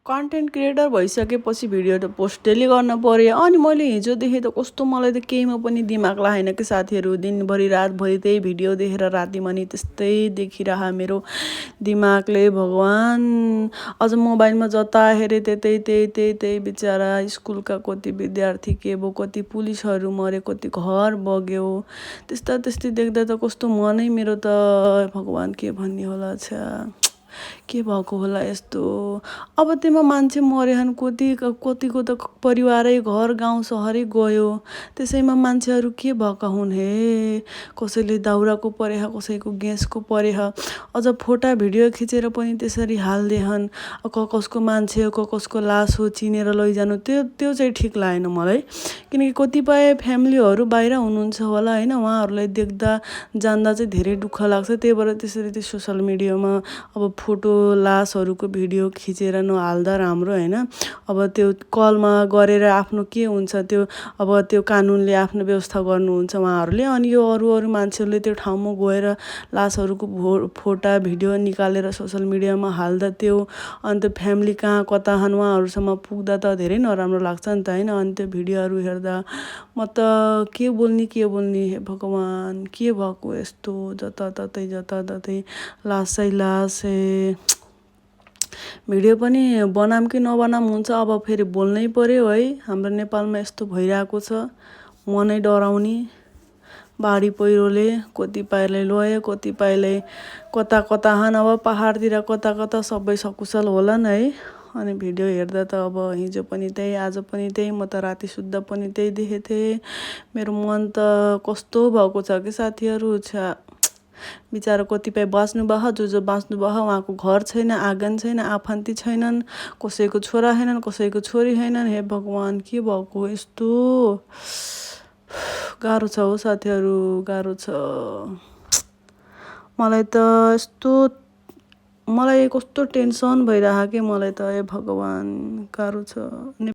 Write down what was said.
Content creator भइसकेपछि video त post daily गर्न पर्यो। अनि मैले हिजोदेखि त कस्तो मलाई त केहीमा पनि दिमाग लागेन कि साथीहरू। दिनभरि रातभरि त्यही भिडियो देखेर राति पनि त्यस्तै देखिरह मेरो दिमागले। भगवान्, अझ मोबाइलमा जता हेरेँ त्यही बिचरा स्कुलका कति विद्यार्थी के भयो, कति पुलिसहरू मरे, कति घर बग्यो। त्यस्तै देख्दा त कस्तो मनै मेरो त भगवान् के भन्ने होला। छ्या, के भएको होला यस्तो। अब त्यसमा मान्छे मरेछन्, कतिको त परिवारै घर गाउँ सहरै गयो। त्यसैमा मान्छेहरू के भएका हुन् हे। कसैले दाउराको परेछ, कसैको ग्यासको परेछ। अझ फोटा भिडियो खिचेर पनि त्यसरी हाल्देछन्। कसको मान्छे कसको लास हो चिनेर लैजानु, त्यो चाहिँ ठिक लागेन मलाई। किनकि कतिपय फ्यामिलीहरू बाहिर हुनुहुन्छ होला होइन, उहाँहरूलाई देख्दा जान्दा चाहिँ धेरै दुःख लाग्छ। त्यही भएर त्यसरी त्यो सोसल मिडियामा अब फोटो लासहरूको भिडियो खिचेर नहाल्दा राम्रो होइन। अब त्यो कलमा गरेर आफ्नो के हुन्छ त्यो, अब त्यो कानुनले आफ्नो व्यवस्था गर्नुहुन्छ उहाँहरूले। अनि यो अरू मान्छेहरूले त्यो ठाउँमा गएर लासहरूको फोटा भिडियो निकालेर सोसल मिडियामा हाल्दा त्यो अन्त फ्यामिली कहाँ कता छन् उहाँहरूसम्म पुग्दा त धेरै नराम्रो लाग्छ नि त होइन। अनि त्यो भिडियोहरू हेर्दा म त के बोल्ने हे भगवान्, के भएको यस्तो। जताततै लासै लास। भिडियो पनि बनाम कि नबनाम हुन्छ, अब फेरि बोल्नै पर्यो है। हाम्रो नेपालमा यस्तो भइरहेको छ, मनै डराउने। बाढी पहिरोले कतिपयलाई लयो, कतिपयलाई कता छन्। अब पहाडतिर कता सबै सकुशल होलान् है। अनि भिडियो हेर्दा त अब हिजो पनि त्यही, आज पनि त्यही, म त राति सुत्दा पनि त्यही देखेको थिएँ। मेरो मन त कस्तो भएको छ कि साथीहरू। छ्या, बिचारा कतिपय बाँच्नु भयो, जो बाँच्नु भयो उहाँको घर छैन, आँगन छैन, आफन्ती छैनन्, कसैको छोरा छैनन्, कसैको छोरी छैनन्। हे भगवान्, के भएको यस्तो। गाह्रो छ हो साथीहरू, गाह्रो छ। मलाई कस्तो टेन्सन भइरहेको कि मलाई त। हे भगवान्, गाह्रो छ।